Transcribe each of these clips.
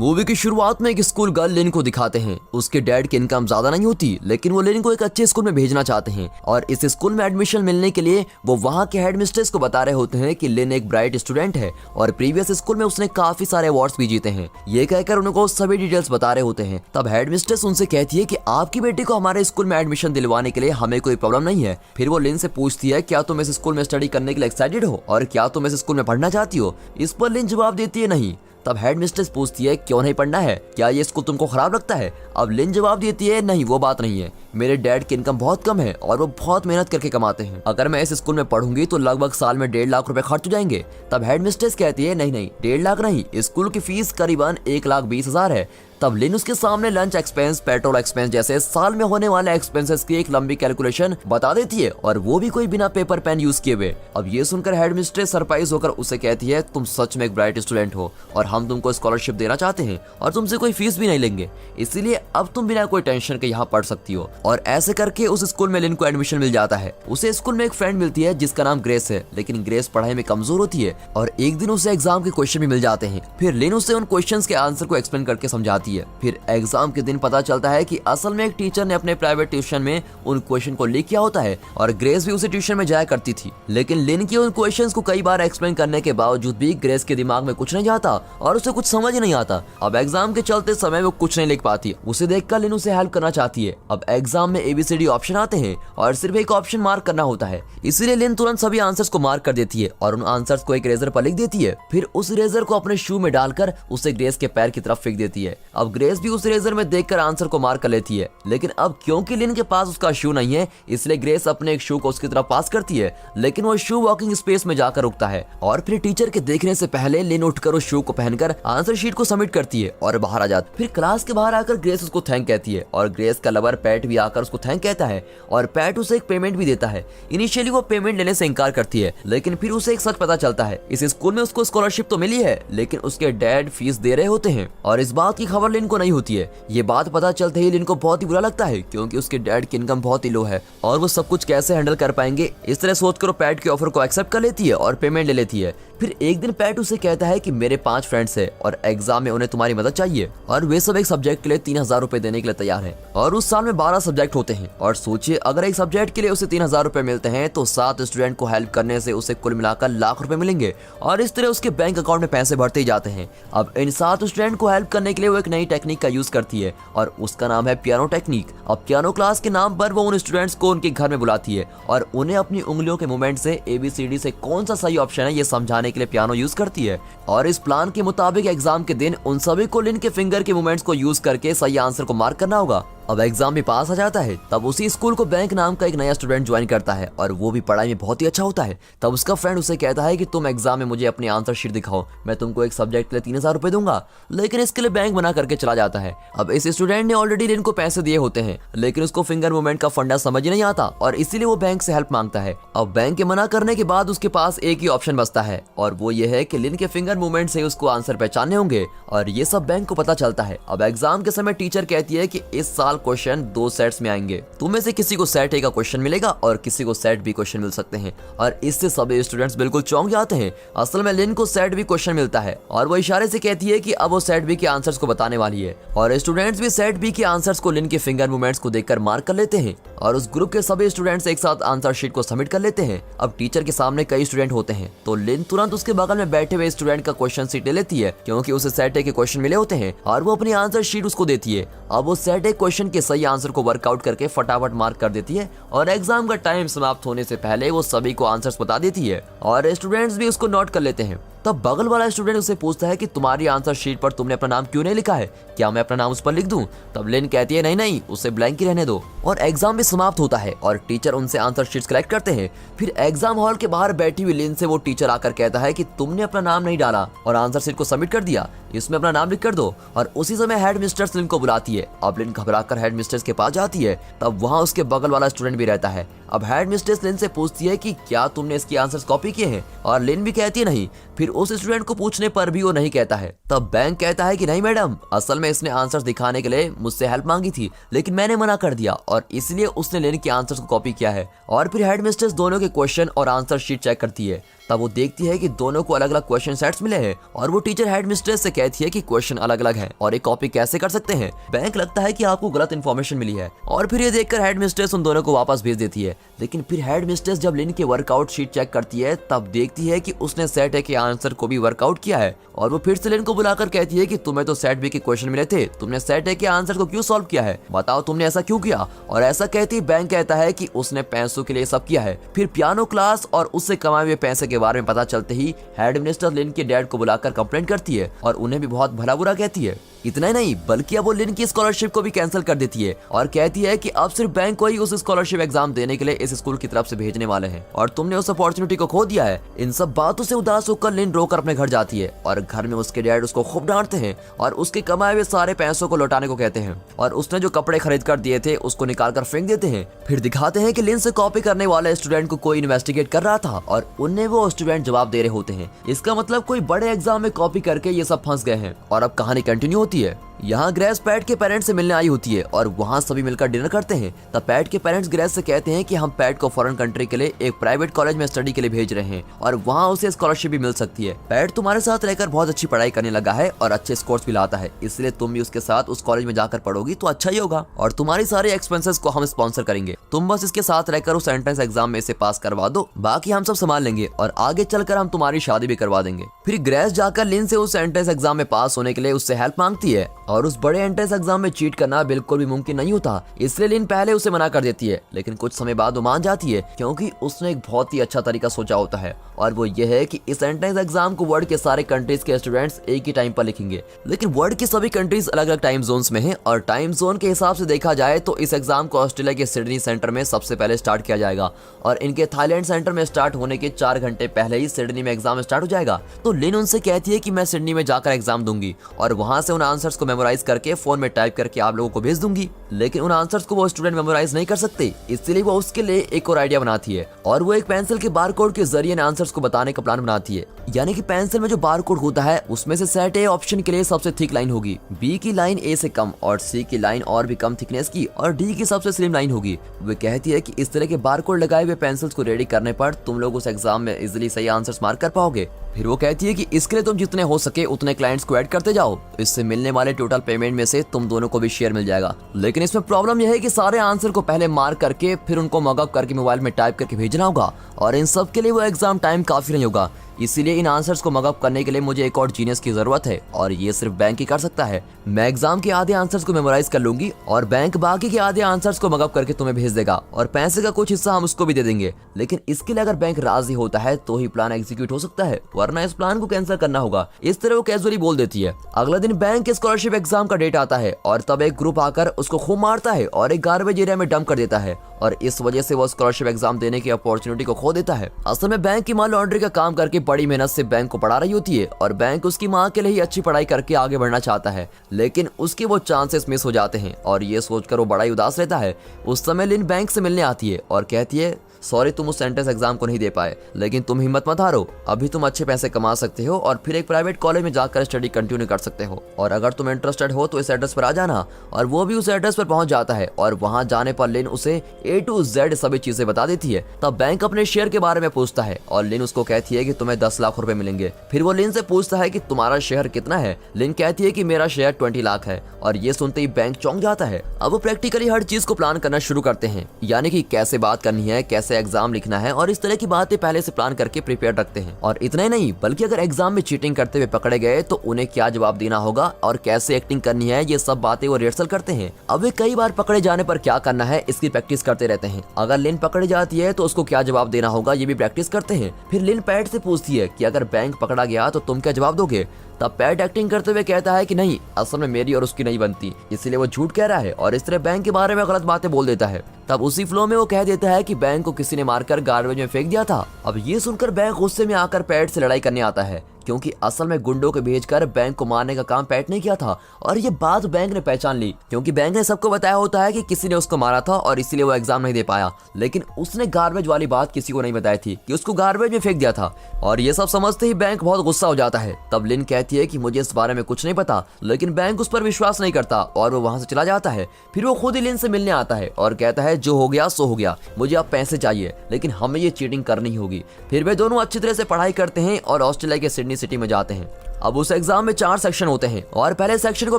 Movie की शुरुआत में एक स्कूल गर्ल लिन को दिखाते हैं। उसके डैड की इनकम ज्यादा नहीं होती, लेकिन वो लिन को एक अच्छे स्कूल में भेजना चाहते हैं और इस स्कूल में एडमिशन मिलने के लिए वो वहाँ के हेड मिस्ट्रेस को बता रहे होते हैं कि लिन एक ब्राइट स्टूडेंट है और प्रीवियस स्कूल में उसने काफी सारे अवार्ड्स भी जीते हैं। ये कहकर उनको सभी डिटेल्स बता रहे होते हैं। तब हेड मिस्ट्रेस उनसे कहती है कि आपकी बेटी को हमारे स्कूल में एडमिशन दिलवाने के लिए हमें कोई प्रॉब्लम नहीं है। फिर वो लिन से पूछती है, क्या तुम इस स्कूल में स्टडी करने के लिए एक्साइटेड हो और क्या तुम इस स्कूल में पढ़ना चाहती हो? इस पर लिन जवाब देती है, नहीं। तब हेड मिस्ट्रेस पूछती है, क्यों नहीं पढ़ना है? क्या ये स्कूल तुमको खराब लगता है? अब लिन जवाब देती है, नहीं, वो बात नहीं है। मेरे डैड की इनकम बहुत कम है और वो बहुत मेहनत करके कमाते हैं। अगर मैं इस स्कूल में पढ़ूंगी तो लगभग साल में 1.5 लाख रुपए खर्च हो जाएंगे। तब हेड मिस्ट्रेस कहती है, नहीं, 1.5 लाख नहीं, स्कूल की फीस करीबन 1,20,000 है। तब लिन उसके सामने लंच एक्सपेंस, पेट्रोल एक्सपेंस जैसे साल में होने वाले एक्सपेंसेस की एक लंबी कैलकुलेशन बता देती है और वो भी कोई बिना पेपर पेन यूज किए हुए। अब ये सुनकर हेड मिस्ट्रेस सरप्राइज होकर उसे कहती है, तुम सच में एक ब्राइट स्टूडेंट हो और हम तुमको स्कॉलरशिप देना चाहते हैं और तुमसे कोई फीस भी नहीं लेंगे, इसीलिए अब तुम बिना कोई टेंशन के यहाँ पढ़ सकती हो। और ऐसे करके उस स्कूल में लिन को एडमिशन मिल जाता है। उसे स्कूल में एक फ्रेंड मिलती है जिसका नाम ग्रेस है, लेकिन ग्रेस पढ़ाई में कमजोर होती है और एक दिन उसे एग्जाम के क्वेश्चन भी मिल जाते हैं। फिर लिन उसे उन क्वेश्चंस के आंसर को एक्सप्लेन करके समझाती है। फिर एग्जाम के दिन पता चलता है कि असल में एक टीचर ने अपने प्राइवेट ट्यूशन में उन क्वेश्चन को लीक किया होता है और ग्रेस भी उसी ट्यूशन में जाया करती थी। लेकिन लिन के उन क्वेश्चंस को कई बार एक्सप्लेन करने के बावजूद भी ग्रेस के दिमाग में कुछ नहीं जाता और उसे कुछ समझ नहीं आता। अब एग्जाम के चलते समय वो कुछ नहीं लिख पाती। उसे देखकर लिन उसे हेल्प करना चाहती है। अब एग्जाम में ABCD ऑप्शन आते हैं और सिर्फ एक ऑप्शन मार्क करना होता है, इसीलिए लिन तुरंत सभी आंसर्स को मार्क कर देती है और उन आंसर्स को एक रेजर पर लिख देती है। फिर उस रेजर को अपने शू में डालकर उसे ग्रेस के पैर की तरफ फेंक देती है। अब ग्रेस भी उस रेजर में देखकर आंसर को मार्क कर लेती है, लेकिन अब क्योंकि लिन के पास उसका शू नहीं है, इसलिए ग्रेस अपने एक शू को उसकी तरफ पास करती है, लेकिन वो शू वॉकिंग स्पेस में जाकर रुकता है और फिर टीचर के देखने से पहले लिन उठकर उस शू को पहनकर आंसर शीट को सबमिट करती है और बाहर आ जाती। फिर क्लास के बाहर आकर ग्रेस उसको थैंक कहती है और ग्रेस का लवर पैट भी आकर उसको थैंक कहता है और पैट उसे एक पेमेंट भी देता है। इनिशियली वो पेमेंट लेने से इनकार करती है, लेकिन फिर उसे एक सच पता चलता है, इस स्कूल में उसको स्कॉलरशिप तो मिली है, लेकिन उसके डैड फीस दे रहे होते हैं और इस बात की खबर लिन को नहीं होती है। ये बात पता चलते ही लिन को बहुत ही बुरा लगता है, क्योंकि उसके डैड की इनकम बहुत ही लो है और वो सब कुछ कैसे हैंडल कर पाएंगे। इस तरह सोचकर वो पैट के ऑफर को एक्सेप्ट कर लेती है और पेमेंट ले लेती है। फिर एक दिन पैट उसे कहता है कि मेरे 5 फ्रेंड्स हैं और एग्जाम में उन्हें तुम्हारी मदद चाहिए और वे सब एक सब्जेक्ट के लिए 3,000 रुपए देने के लिए तैयार हैं और उस साल में 12 सब्जेक्ट होते हैं और सोचिए, अगर एक सब्जेक्ट के लिए उसे 3,000 रुपए मिलते हैं तो 7 स्टूडेंट को हेल्प करने से उसे कुल मिलाकर लाख रुपए मिलेंगे और इस तरह उसके बैंक अकाउंट में पैसे बढ़ते ही जाते हैं। अब इन 7 स्टूडेंट को हेल्प करने के लिए वो एक नई टेक्निक का यूज करती है और उसका नाम है पियानो टेक्निक। अब पियानो क्लास के नाम पर वो उन स्टूडेंट्स को उनके घर में बुलाती है और उन्हें अपनी उंगलियों के मूवमेंट से ABCD से कौन सा सही ऑप्शन है ये समझाने के लिए पियानो यूज करती है और इस प्लान के मुताबिक एग्जाम के दिन उन सभी को लिन के फिंगर के मूवमेंट्स को यूज करके सही आंसर को मार्क करना होगा। अब एग्जाम में पास आ जाता है। तब उसी स्कूल को बैंक नाम का एक नया स्टूडेंट ज्वाइन करता है और वो भी पढ़ाई में बहुत ही अच्छा होता है। तब उसका फ्रेंड उसे कहता है कि तुम एग्जाम में मुझे अपनी आंसर शीट दिखाओ, मैं तुमको एक सब्जेक्ट के लिए 3,000 रुपए दूंगा, लेकिन इसके लिए बैंक मना करके चला जाता है। अब इस स्टूडेंट ने ऑलरेडी लिन को पैसे दिए होते हैं, लेकिन उसको फिंगर मूवमेंट का फंडा समझ ही नहीं आता और इसीलिए वो बैंक से हेल्प मांगता है। अब बैंक के मना करने के बाद उसके पास एक ही ऑप्शन बचता है और वो ये है कि लिन के फिंगर मूवमेंट से उसको आंसर पहचानने होंगे और ये सब बैंक को पता चलता है। अब एग्जाम के समय टीचर कहती है कि इस साल क्वेश्चन 2 सेट्स में आएंगे, तुम में से किसी को सेट A का क्वेश्चन मिलेगा और किसी को सेट B क्वेश्चन मिल सकते हैं और इससे सभी स्टूडेंट्स बिल्कुल चौंक जाते हैं। असल में लिन को सेट B क्वेश्चन मिलता है और वो इशारे से कहती है कि अब वो सेट B के आंसर्स को बताने वाली है और स्टूडेंट्स भी सेट B के आंसर्स को लिन के फिंगर मूवमेंट्स को देखकर मार्क कर लेते हैं और उस ग्रुप के सभी स्टूडेंट्स एक साथ आंसर शीट को सबमिट कर लेते हैं। अब टीचर के सामने कई स्टूडेंट होते हैं तो लिन तुरंत उसके बगल में बैठे हुए स्टूडेंट का क्वेश्चन शीट ले लेती है, क्योंकि उसे सेट A के क्वेश्चन मिले होते हैं और वो अपनी आंसर शीट उसको देती है। अब वो सेट A क्वेश्चन के सही आंसर को वर्कआउट करके फटाफट मार्क कर देती है और एग्जाम का टाइम समाप्त होने से पहले वो सभी को आंसर्स बता देती है और स्टूडेंट्स भी उसको नोट कर लेते हैं। तब बगल वाला स्टूडेंट उसे पूछता है कि तुम्हारी आंसर शीट पर तुमने अपना नाम क्यों नहीं लिखा है, क्या मैं अपना नाम उस पर लिख दूं? तब लिन कहती है, नहीं, उसे ब्लैंक ही रहने दो और एग्जाम भी समाप्त होता है और टीचर उनसे आंसर शीट्स कलेक्ट करते हैं। फिर एग्जाम हॉल के बाहर बैठी हुई लिन से वो टीचर आकर कहता है कि तुमने अपना नाम नहीं डाला और आंसर शीट को सबमिट कर दिया, इसमें अपना नाम लिख कर दो। और उसी समय हेड मिस्ट्रेस लिन को बुलाती है। अब लिन घबराकर हेड मिस्ट्रेस के पास जाती है, तब वहाँ उसके बगल वाला स्टूडेंट भी रहता है। अब हेड मिस्ट्रेस लिन से पूछती है कि क्या तुमने इसकी आंसर्स कॉपी किए हैं और लिन भी कहती है नहीं। फिर उस स्टूडेंट को पूछने पर भी वो नहीं कहता है। तब बैंक कहता है कि नहीं मैडम, असल में इसने आंसर्स दिखाने के लिए मुझसे हेल्प मांगी थी, लेकिन मैंने मना कर दिया और इसलिए उसने लिन के आंसर्स को कॉपी किया है। और फिर हेड मिस्ट्रेस दोनों के क्वेश्चन और आंसर शीट चेक करती है। तब वो देखती है कि दोनों को अलग अलग क्वेश्चन सेट्स मिले हैं और वो टीचर हेड मिस्ट्रेस से कहती है कि क्वेश्चन अलग अलग हैं और एक कॉपी कैसे कर सकते हैं। बैंक लगता है कि आपको गलत इन्फॉर्मेशन मिली है और फिर ये देखकर हेड मिस्ट्रेस उन दोनों को वापस भेज देती है। लेकिन फिर हेड मिस्ट्रेस जब लिन के वर्कआउट शीट चेक करती है तब देखती है कि उसने सेट ए के आंसर को भी वर्कआउट किया है और वो फिर से लिन को बुलाकर कहती है कि तुम्हें तो सेट बी के क्वेश्चन मिले थे, तुमने सेट ए के आंसर को क्यों सॉल्व किया है, बताओ तुमने ऐसा क्यों किया। और ऐसा कहती बैंक कहता है कि उसने पैसों के लिए सब किया है। फिर पियानो क्लास और उससे कमाए हुए पैसे के बारे में पता चलते ही हेड मिनिस्टर लिन के डैड को बुलाकर कंप्लेंट करती है और उन्हें भी बहुत भला बुरा कहती है। इतना ही नहीं बल्कि अब वो लिन की स्कॉलरशिप को भी कैंसिल कर देती है और कहती है कि अब सिर्फ बैंक को ही उस स्कॉलरशिप एग्जाम देने के लिए इस स्कूल की तरफ से भेजने वाले हैं और तुमने उस अपॉर्चुनिटी को खो दिया है। इन सब बातों से उदास होकर लिन रोकर अपने घर जाती है और घर में उसके डैड उसको खूब डांटते हैं और उसके कमाए हुए सारे पैसों को लौटाने को कहते हैं और उसने जो कपड़े खरीद कर दिए थे उसको निकाल कर फेंक देते हैं। फिर दिखाते हैं कि लिन से कॉपी करने वाले स्टूडेंट को कोई इन्वेस्टिगेट कर रहा था और उन्हें वो स्टूडेंट जवाब दे रहे होते हैं। इसका मतलब कोई बड़े एग्जाम में कॉपी करके ये सब फंस गए हैं। और अब कहानी कंटिन्यू होती है। यहाँ ग्रेस पैट के पेरेंट्स से मिलने आई होती है और वहाँ सभी मिलकर डिनर करते हैं। तब पैट के पेरेंट्स ग्रेस से कहते हैं कि हम पैट को फॉरेन कंट्री के लिए एक प्राइवेट कॉलेज में स्टडी के लिए भेज रहे हैं और वहाँ उसे स्कॉलरशिप भी मिल सकती है। पैट तुम्हारे साथ रहकर बहुत अच्छी पढ़ाई करने लगा है और अच्छे स्कोर्स भी लाता है, इसलिए तुम भी उसके साथ उस कॉलेज में जाकर पढ़ोगी तो अच्छा ही होगा और तुम्हारी सारी एक्सपेंसेस को हम स्पॉन्सर करेंगे। तुम बस इसके साथ रहकर उस एंट्रेंस एग्जाम में इसे पास करवा दो, बाकी हम सब संभाल लेंगे और आगे चलकर हम तुम्हारी शादी भी करवा देंगे। फिर ग्रेस जाकर लिन से उस एंट्रेंस एग्जाम में पास होने के लिए उससे हेल्प मांगती है और उस बड़े एंट्रेंस एग्जाम में चीट करना बिल्कुल भी मुमकिन नहीं होता, इसलिए लिन पहले उसे मना कर देती है। लेकिन कुछ समय बाद वो मान जाती है क्योंकि उसने एक बहुत ही अच्छा तरीका सोचा होता है और वो ये है कि इस एंट्रेंस एग्जाम को वर्ल्ड के सारे कंट्रीज के स्टूडेंट्स एक ही टाइम पर लिखेंगे। लेकिन वर्ल्ड की सभी कंट्रीज अलग अलग टाइम जोन्स में हैं और टाइम जोन के हिसाब से देखा जाए तो इस एग्जाम को ऑस्ट्रेलिया के सिडनी सेंटर में सबसे पहले स्टार्ट किया जाएगा और इनके थाईलैंड सेंटर में स्टार्ट होने के 4 घंटे पहले ही सिडनी में एग्जाम स्टार्ट हो जाएगा। तो लिन उनसे कहती है कि मैं सिडनी में जाकर एग्जाम दूंगी और वहां से उन आंसर्स को मेमोराइज करके फोन में टाइप करके आप लोगों को भेज दूंगी। लेकिन उन आंसर्स को वो स्टूडेंट मेमोराइज नहीं कर सकते, इसलिए वो उसके लिए एक और आइडिया बनाती है और वो एक पेंसिल के बारकोड के जरिए आंसर्स को बताने का प्लान बनाती है। यानी कि पेंसिल में जो बारकोड होता है उसमें से सेट ए ऑप्शन के लिए सबसे थिक लाइन होगी, बी की लाइन ए से कम और सी की लाइन और भी कम थिकनेस की और डी की सबसे स्लिम लाइन होगी। वो कहती है कि इस तरह के बारकोड लगाए हुए पेंसिल्स को रेडी करने पर तुम लोग उस एग्जाम में इजीली सही आंसर्स मार्क कर पाओगे। फिर वो कहती है कि इसके लिए तुम जितने हो सके उतने क्लाइंट्स को ऐड करते जाओ, इससे मिलने वाले टोटल पेमेंट में से तुम दोनों को भी शेयर मिल जाएगा। लेकिन इसमें प्रॉब्लम यह है कि सारे आंसर को पहले मार्क करके फिर उनको मॉकअप करके मोबाइल में टाइप करके भेजना होगा और इन सब के लिए वो एग्जाम टाइम काफी नहीं होगा। इसीलिए इन आंसर्स को मॉकअप करने के लिए मुझे एक और जीनियस की जरूरत है और ये सिर्फ बैंक ही कर सकता है। मैं एग्जाम के आधे आंसर्स को मेमोराइज कर लूंगी और बैंक बाकी के आधे आंसर्स को मॉकअप करके तुम्हें भेज देगा और पैसे का कुछ हिस्सा हम उसको भी दे देंगे। लेकिन इसके लिए अगर बैंक राजी होता है तो ही प्लान एग्जीक्यूट हो सकता है, वरना इस प्लान को कैंसिल करना होगा। इस तरह वो कैजुअली बोल देती है। अगले दिन बैंक के स्कॉलरशिप एग्जाम का डेट आता है और तब एक ग्रुप आकर उसको खूब मारता है और एक गार्बेज एरिया में डंप कर देता है और इस वजह से वो स्कॉलरशिप एग्जाम देने की अपॉर्चुनिटी को खो देता है। असल में बैंक की मां लॉन्ड्री का काम करके बड़ी मेहनत से बैंक को पढ़ा रही होती है और बैंक उसकी मां के लिए ही अच्छी पढ़ाई करके आगे बढ़ना चाहता है, लेकिन उसके वो चांसेस मिस हो जाते हैं और ये सोचकर वो बड़ा ही उदास रहता है। उस समय लिन बैंक से मिलने आती है और कहती है सॉरी तुम उस एंट्रेंस एग्जाम को नहीं दे पाए, लेकिन तुम हिम्मत मत हारो, अभी तुम अच्छे पैसे कमा सकते हो और फिर एक प्राइवेट कॉलेज में जाकर स्टडी कंटिन्यू कर सकते हो और अगर तुम इंटरेस्टेड हो तो इस एड्रेस पर आ जाना। और वो भी उस एड्रेस पर पहुंच जाता है और वहां जाने पर लिन उसे A to Z सभी चीजें बता देती है। तब बैंक अपने शेयर के बारे में पूछता है और लिन उसको कहती है कि तुम्हें 10 लाख रुपए मिलेंगे। फिर वो लिन से पूछता है कि तुम्हारा शेयर कितना है। लिन कहती है कि मेरा शेयर 20 लाख है और ये सुनते ही बैंक चौंक जाता है। अब वो प्रैक्टिकली हर चीज को प्लान करना शुरू करते हैं, यानी कि कैसे बात करनी है, कैसे एग्जाम लिखना है और इस तरह की बातें पहले से प्लान करके प्रिपेयर रखते हैं। और इतना ही नहीं बल्कि अगर एग्जाम में चीटिंग करते हुए पकड़े गए तो उन्हें क्या जवाब देना होगा और कैसे एक्टिंग करनी है, ये सब बातें वो रिहर्सल करते हैं। अब वे कई बार पकड़े जाने पर क्या करना है इसकी प्रैक्टिस करते रहते हैं। अगर लिन पकड़ी जाती है तो उसको क्या जवाब देना होगा ये भी प्रैक्टिस करते हैं। फिर लिन पैट से पूछती है कि अगर बैंक पकड़ा गया तो तुम क्या जवाब दोगे। तब पैट एक्टिंग करते हुए कहता है कि नहीं, असल में मेरी और उसकी नहीं बनती, इसलिए वो झूठ कह रहा है और इस तरह बैंक के बारे में गलत बातें बोल देता है। तब उसी फ्लो में वो कह देता है कि बैंक को किसी ने मारकर गार्बेज में फेंक दिया था। अब ये सुनकर बैंक गुस्से में आकर पैट से लड़ाई करने आता है क्योंकि असल में गुंडों को भेजकर बैंक को मारने का काम पैट ने किया था। और ये बात बैंक ने पहचान ली, क्योंकि बैंक ने सबको बताया होता है कि किसी ने उसको मारा था और इसीलिए वो एग्जाम नहीं दे पाया। लेकिन उसने गार्बेज वाली बात किसी को नहीं बताई थी कि उसको गार्बेज में फेंक दिया था। और ये सब समझते ही बैंक बहुत गुस्सा हो जाता है। तब लिन कहती है कि मुझे इस बारे में कुछ नहीं पता, लेकिन बैंक उस पर विश्वास नहीं करता और वो वहां से चला जाता है। फिर वो खुद ही लिन से मिलने आता है और कहता है जो हो गया सो हो गया, मुझे अब पैसे चाहिए, लेकिन हमें ये चीटिंग करनी होगी। फिर वे दोनों अच्छी तरह से पढ़ाई करते हैं और ऑस्ट्रेलिया के सिडनी सिटी में जाते हैं। अब उस एग्जाम में 4 सेक्शन होते हैं और पहले सेक्शन को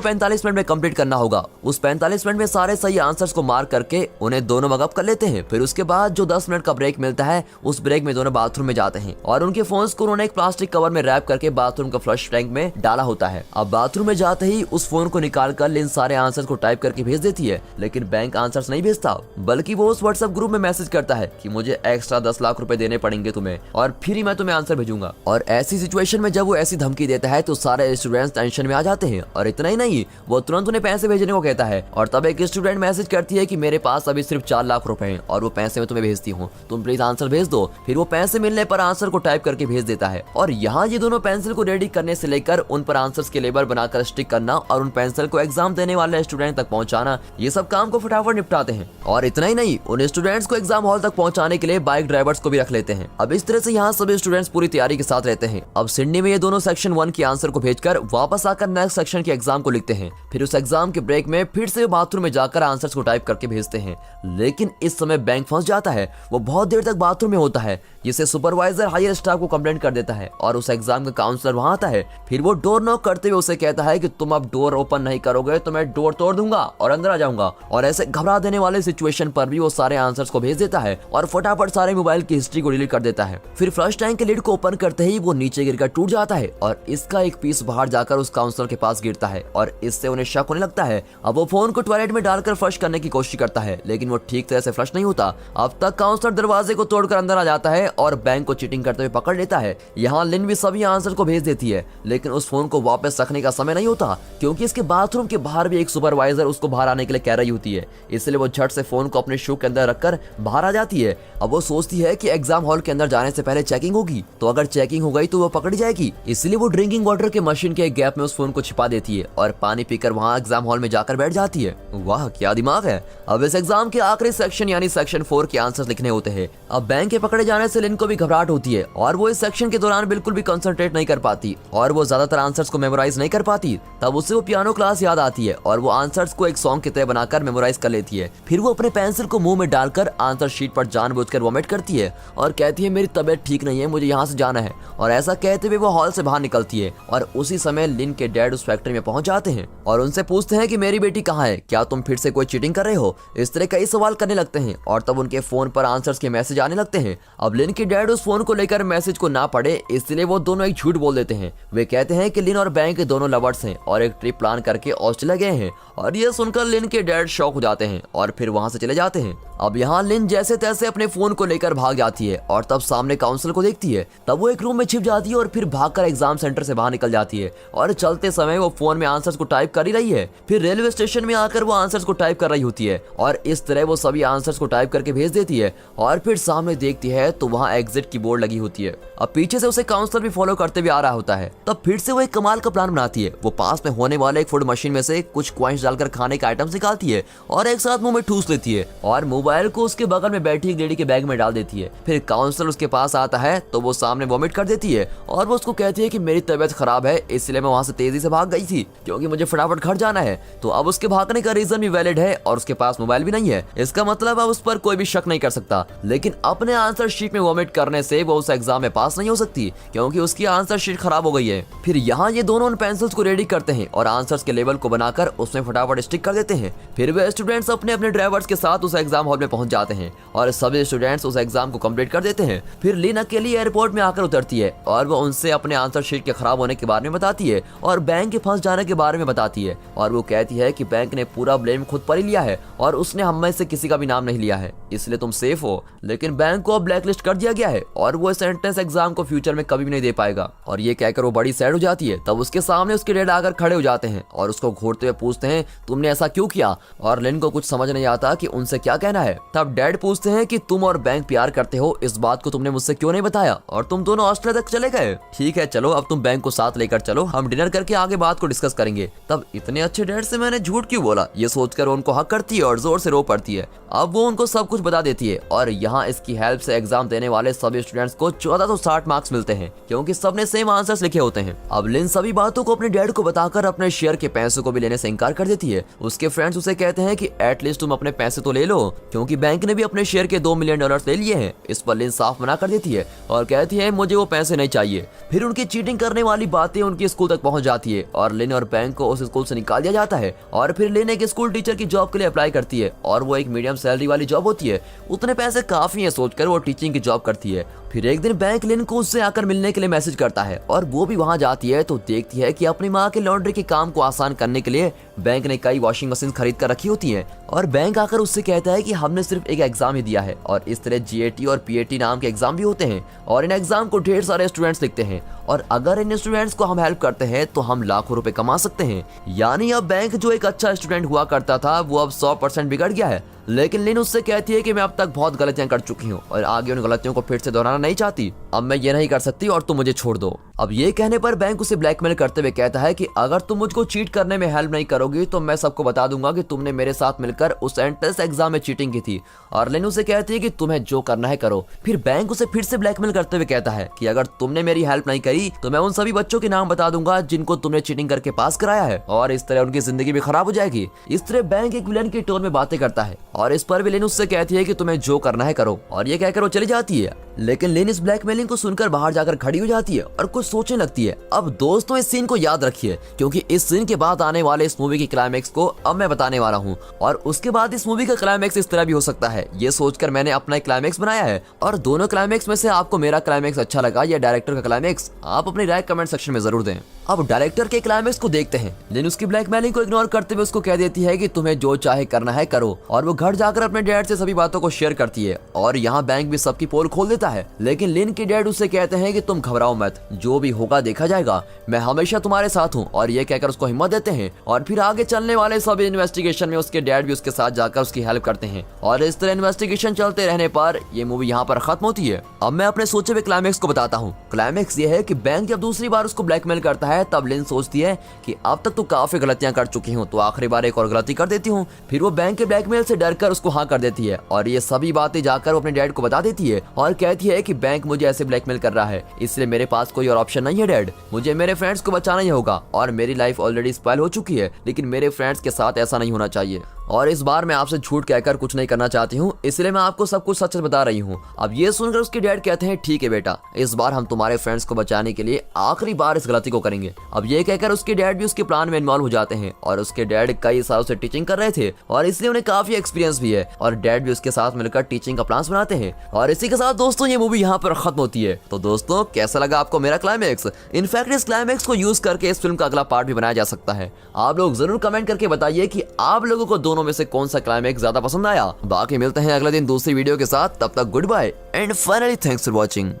45 मिनट में कंप्लीट करना होगा। उस 45 मिनट में सारे सही आंसर्स को मार्क करके उन्हें दोनों मगअप कर लेते हैं। फिर उसके बाद जो 10 मिनट का ब्रेक मिलता है, उस ब्रेक में दोनों बाथरूम में जाते हैं और उनके फोन्स को उन्होंने एक प्लास्टिक कवर में रैप करके बाथरूम का फ्लश टैंक में डाला होता है। अब बाथरूम में जाते ही उस फोन को निकाल कर लिन सारे आंसर्स को टाइप करके भेज देती है, लेकिन बैंक आंसर्स नहीं भेजता, बल्कि वो उस व्हाट्सएप ग्रुप में मैसेज करता है कि मुझे एक्स्ट्रा 10 लाख रुपए देने पड़ेंगे तुम्हें और फिर ही मैं तुम्हें आंसर भेजूंगा। और ऐसी सिचुएशन में जब वो ऐसी धमकी देता है तो सारे स्टूडेंट्स टेंशन में आ जाते हैं। और इतना ही नहीं, वो तुरंत उन्हें पैसे भेजने को कहता है। और तब एक स्टूडेंट मैसेज करती है कि मेरे पास अभी सिर्फ 4 लाख रुपए हैं और वो पैसे मैं तुम्हें भेजती हूँ, तुम प्लीज आंसर भेज दो। फिर वो पैसे मिलने पर आंसर को टाइप करके भेज देता है। और यहाँ ये दोनों पेंसिल को रेडी करने से लेकर उन पर आंसर्स के लेबल बनाकर स्टिक करना और उन पेंसिल को एग्जाम देने वाले स्टूडेंट तक पहुंचाना, ये सब काम को फटाफट निपटाते हैं। और इतना ही नहीं, उन स्टूडेंट्स को एग्जाम हॉल तक पहुंचाने के लिए बाइक ड्राइवर्स को भी रख लेते हैं। अब इस तरह से यहाँ सभी स्टूडेंट्स पूरी तैयारी के साथ रहते हैं। अब सिडनी में ये दोनों सेक्शन 1 के आंसर को भेजकर वापस आकर नेक्स्ट सेक्शन के एग्जाम को लिखते हैं। फिर उस एग्जाम के ब्रेक में फिर से बाथरूम में जाकर आंसर्स को टाइप करके भेजते हैं। लेकिन इस समय बैंक फंस जाता है। वो बहुत देर तक बाथरूम में होता है, जिसे सुपरवाइजर हायर स्टाफ को कंप्लेंट कर देता है और उस एग्जाम का काउंसलर वहां आता है। फिर वो डोर नॉक करते हुए उसे कहता है कि तुम अब डोर ओपन नहीं करोगे तो मैं डोर तोड़ दूंगा और अंदर आ जाऊंगा। और ऐसे घबरा देने वाले सिचुएशन पर भी वो सारे आंसर्स को भेज देता है और फटाफट सारे मोबाइल की हिस्ट्री को डिलीट कर देता है। फिर फ्लश टैंक के लिड को ओपन करते ही वो नीचे गिरकर टूट जाता है और इसका एक पीस बाहर जाकर उस काउंसलर के पास गिरता है और इससे उन्हें शक होने लगता है। अब वो फोन को टॉयलेट में डालकर फ्लश करने की कोशिश करता है, लेकिन वो ठीक तरह से फ्लश नहीं होता। अब तक काउंसलर दरवाजे को तोड़कर अंदर आ जाता है और बैंक को चीटिंग करते हुए पकड़ लेता है। यहाँ लिन भी सभी आंसर को भेज देती है, लेकिन उस फोन को वापस रखने का समय नहीं होता, क्योंकि इसके बाथरूम के बाहर भी एक सुपरवाइजर उसको बाहर आने के लिए कह रही होती है। इसलिए वो झट से फोन को अपने शू के अंदर रखकर बाहर आ जाती है। अब वो सोचती है कि एग्जाम हॉल के अंदर जाने से पहले चेकिंग होगी, तो अगर चेकिंग हो गई तो वो पकड़ी जाएगी। इसलिए वो ड्रिंकिंग वाटर के मशीन के एक गैप में उस फोन को छिपा देती है और पानी पीकर वहाँ एग्जाम हॉल में जाकर बैठ जाती है। वाह क्या दिमाग है। अब इस एग्जाम के आखिरी सेक्शन यानी सेक्शन 4 के आंसर्स लिखने होते हैं। अब बैंक के पकड़े जाने से लिन को भी घबराहट होती है और वो इस सेक्शन के दौरान बिल्कुल भी कंसंट्रेट नहीं कर पाती और वो ज्यादातर आंसर्स को मेमोराइज नहीं कर पाती। तब उसे वो पियानो क्लास याद आती है और वो आंसर्स को एक सॉन्ग की तरह बनाकर मेमोराइज कर लेती है। फिर वो अपने पेंसिल को मुंह में डालकर आंसर शीट पर जानबूझकर वॉमिट करती है और कहती है मेरी तबीयत ठीक नहीं है, मुझे यहाँ से जाना है। और ऐसा कहते हुए वो हॉल से बाहर निकलती है और उसी समय लिन के डैड उस फैक्ट्री में पहुंच जाते हैं और उनसे पूछते हैं कि मेरी बेटी कहाँ है, क्या तुम फिर से कोई चीटिंग कर रहे हो। इस तरह कई सवाल करने लगते हैं और तब उनके फोन पर आंसर्स के मैसेज आने लगते हैं। अब लिन के डैड उस फोन को लेकर मैसेज को ना पढ़े, इसलिए वो दोनों एक झूठ बोल देते हैं। वे कहते हैं कि लिन और बैंक दोनों लवर्स हैं और एक ट्रिप प्लान करके ऑस्ट्रेलिया गए हैं। और ये सुनकर लिन के डैड शॉक हो जाते हैं और फिर वहां से चले जाते हैं। अब यहाँ लिन जैसे तैसे अपने फोन को लेकर भाग जाती है और तब सामने काउंसिल को देखती है। तब वो एक रूम में छिप जाती है और फिर भागकर एग्जाम सेंटर से बाहर निकल जाती है और चलते समय वो फोन में आंसर्स को टाइप कर ही रही है। फिर रेलवे स्टेशन में आकर वो आंसर्स को टाइप कर रही होती है और इस तरह वो सभी आंसर्स को टाइप करके भेज देती है और फिर सामने देखती है तो वहाँ एग्जिट की बोर्ड लगी होती है। अब पीछे से उसे काउंसलर भी फॉलो करते हुए आ रहा होता है। तब फिर से वो एक कमाल का प्लान बनाती है। वो पास में होने वाले एक फूड मशीन में से कुछ कॉइंस डालकर खाने का आइटम निकालती है और एक साथ मुंह में ठूस लेती है और मोबाइल को उसके बगल में बैठी एक लेडी के बैग में डाल देती है। फिर काउंसलर उसके पास आता है तो वो सामने वॉमिट कर देती है और वो उसको कहती है कि मेरी तबीयत खराब है, इसलिए मैं वहां से तेजी से भाग गई थी क्योंकि मुझे फटाफट घर जाना है। तो अब उसके भागने का रीजन भी वैलिड है और उसके पास मोबाइल भी नहीं है। इसका मतलब अब उस पर कोई भी शक नहीं कर सकता। लेकिन अपने आंसर शीट में वॉमिट करने से वो उस एग्जाम में पास नहीं हो सकती क्योंकि उसकी आंसर शीट खराब हो गई है। फिर यहाँ ये दोनों उन पेंसिल्स को रेडी करते हैं और आंसर्स के लेवल को बनाकर उसमें फटाफट स्टिक कर देते हैं। फिर वे स्टूडेंट्स अपने अपने ड्राइवर्स के साथ उस एग्जाम हॉल में पहुंच जाते हैं और सभी स्टूडेंट्स उस एग्जाम को कंप्लीट कर देते हैं। फिर लिन अकेली एयरपोर्ट में आकर उतरती है और वो उनसे अपने आंसर शीट के खराब खराब होने के बारे में बताती है और बैंक के फंस जाने के बारे में बताती है। और वो कहती है कि बैंक ने पूरा ब्लेम खुद पर ही लिया है और उसने हम में से किसी का भी नाम नहीं लिया है, इसलिए तुम सेफ हो। लेकिन बैंक को अब ब्लैकलिस्ट कर दिया गया है और वो इस एंट्रेंस एग्जाम को फ्यूचर में कभी भी नहीं दे पाएगा। और ये कहकर वो बड़ी सैड हो जाती है। तब उसके सामने उसके डैड आकर खड़े हो जाते हैं और उसको घूरते हुए पूछते हैं तुमने ऐसा क्यों किया। और लिन को कुछ समझ नहीं आता कि उनसे क्या कहना है। तब डैड पूछते हैं कि तुम और बैंक प्यार करते हो, इस बात को तुमने मुझसे क्यों नहीं बताया और तुम दोनों ऑस्ट्रेलिया तक चले गए। ठीक है चलो, अब तुम बैंक को साथ लेकर चलो, हम डिनर करके आगे बात को डिस्कस करेंगे। तब इतने अच्छे डैड से मैंने झूठ क्यों बोला, ये सोचकर उनको हक करती है और जोर से रो पड़ती है। अब वो उनको सब कुछ बता देती है और यहाँ इसकी हेल्प से एग्जाम देने वाले सभी स्टूडेंट्स को 1460 मार्क्स मिलते हैं क्योंकि सबने सेम आंसर्स लिखे होते हैं। अब लिन सभी बातों को अपने डैड को बताकर अपने शेयर के पैसों को भी लेने से इनकार कर देती है। उसके फ्रेंड्स उसे कहते हैं कि एटलीस्ट तुम अपने पैसे तो ले लो क्योंकि बैंक ने भी अपने शेयर के $2 मिलियन ले लिए हैं। इस पर लिन साफ मना कर देती है और कहती है मुझे वो पैसे नहीं चाहिए। फिर उनकी चीटिंग करने वाली बातें उनकी स्कूल तक पहुंच जाती है और लिन और बैंक को उस स्कूल से निकाल दिया जाता है। और फिर लिन एक स्कूल टीचर की जॉब के लिए अप्लाई करती है और वो एक मीडियम सैलरी वाली जॉब होती है। उतने पैसे काफी है सोचकर वो टीचिंग की जॉब करती है। फिर एक दिन बैंक लिन को उससे आकर मिलने के लिए मैसेज करता है और वो भी वहां जाती है तो देखती है कि अपनी माँ के लॉन्ड्री के काम को आसान करने के लिए बैंक ने कई वॉशिंग मशीन खरीद कर रखी होती हैं। और बैंक आकर उससे कहता है कि हमने सिर्फ एक एग्जाम ही दिया है और इस तरह GAT और PAT नाम के एग्जाम भी होते हैं और इन एग्जाम को ढेर सारे स्टूडेंट्स लिखते हैं और अगर इन स्टूडेंट्स को हम हेल्प करते हैं तो हम लाखों रुपए कमा सकते हैं। यानी अब बैंक जो एक अच्छा स्टूडेंट हुआ करता था वो अब 100% बिगड़ गया है। लेकिन लिन उससे कहती है कि मैं अब तक बहुत गलतियां कर चुकी हूँ और आगे उन गलतियों को फिर से दोहराना नहीं चाहती। अब मैं ये नहीं कर सकती और तुम मुझे छोड़ दो। अब ये कहने पर बैंक उसे ब्लैकमेल करते हुए कहता है कि अगर तुम मुझको चीट करने में हेल्प नहीं करोगी तो मैं सबको बता दूंगा कि तुमने मेरे साथ मिलकर उस एंट्रेंस एग्जाम में चीटिंग की थी। और लिन उसे कहती है कि तुम्हें जो करना है करो। फिर बैंक उसे फिर से ब्लैकमेल करते हुए कहता है कि अगर तुमने मेरी हेल्प नहीं करी तो मैं उन सभी बच्चों के नाम बता दूंगा जिनको तुमने चीटिंग करके पास कराया है और इस तरह उनकी जिंदगी भी खराब हो जाएगी। इस तरह बैंक एक विलन की टोन में बातें करता है और इस पर भी लिन उससे कहती है कि तुम्हें जो करना है करो और ये कहकर वो चली जाती है। लेकिन लिन इस ब्लैकमेलिंग को सुनकर बाहर जाकर खड़ी हो जाती है और कुछ सोचने लगती है। अब दोस्तों इस सीन को याद रखिए क्योंकि इस सीन के बाद आने वाले इस मूवी की क्लाइमेक्स को अब मैं बताने वाला हूँ और उसके बाद इस मूवी का क्लाइमेक्स इस तरह भी हो सकता है। ये सोचकर मैंने अपना क्लाइमेक्स बनाया है और दोनों क्लाइमेक्स में से आपको मेरा क्लाइमेक्स अच्छा लगा या डायरेक्टर का क्लाइमेक्स, आप अपनी राय कमेंट सेक्शन में जरूर दें। अब डायरेक्टर के क्लाइमेक्स को देखते हैं। लिन उसकी ब्लैकमेलिंग को इग्नोर करते हुए उसको कह देती है कि तुम्हें जो चाहे करना है करो और वो घर जाकर अपने डैड से सभी बातों को शेयर करती है और यहाँ बैंक भी सबकी पोल खोल देता है। लेकिन लिन के डैड उससे कहते हैं कि तुम घबराओ मत, जो भी होगा देखा जाएगा, मैं हमेशा तुम्हारे साथ हूँ और ये कहकर उसको हिम्मत देते हैं। और फिर आगे चलने वाले सभी इन्वेस्टिगेशन में उसके डैड भी उसके साथ जाकर उसकी हेल्प करते हैं और इस तरह इन्वेस्टिगेशन चलते रहने पर ये मूवी यहाँ पर खत्म होती है। अब मैं अपने सोचे हुए क्लाइमेक्स को बताता हूँ। क्लाइमेक्स ये है कि बैंक जब दूसरी बार उसको ब्लैकमेल करता है तब लिन सोचती है कि अब तक तो काफी गलतियां कर चुकी हूँ तो आखिरी बार एक और गलती कर देती हूँ। फिर वो बैंक के ब्लैकमेल से डरकर उसको हाँ कर देती है और ये सभी बातें जाकर वो अपने डैड को बता देती है और कहती है कि बैंक मुझे ऐसे ब्लैकमेल कर रहा है, इसलिए मेरे पास कोई और ऑप्शन नहीं है डैड, मुझे मेरे फ्रेंड्स को बचाना ही होगा और मेरी लाइफ ऑलरेडी स्पॉइल हो चुकी है लेकिन मेरे फ्रेंड्स के साथ ऐसा नहीं होना चाहिए और इस बार मैं आपसे झूठ कहकर कुछ नहीं करना चाहती हूँ, इसलिए मैं आपको सब कुछ सच बता रही हूँ। अब ये सुनकर उसके डैड कहते हैं ठीक है बेटा, इस बार हम तुम्हारे फ्रेंड्स को बचाने के लिए आखिरी बार इस गलती को करेंगे। अब ये कहकर उसके डैड भी उसके प्लान में इन्वॉल्व हो जाते हैं और उसके डैड कई सालों से टीचिंग कर रहे थे और इसलिए उन्हें काफी एक्सपीरियंस भी है और डैड भी उसके साथ मिलकर टीचिंग का प्लान बनाते हैं। और इसी के साथ दोस्तों ये मूवी यहाँ पर खत्म होती है। तो दोस्तों कैसा लगा आपको मेरा क्लाइमेक्स? इनफैक्ट इस क्लाइमेक्स को यूज करके इस फिल्म का अगला पार्ट भी बनाया जा सकता है। आप लोग जरूर कमेंट करके बताइए कि आप लोगों को दोनों में से कौन सा क्लाइमेक्स ज्यादा पसंद आया। बाकी मिलते हैं अगले दिन दूसरी वीडियो के साथ, तब तक goodbye and finally thanks for watching.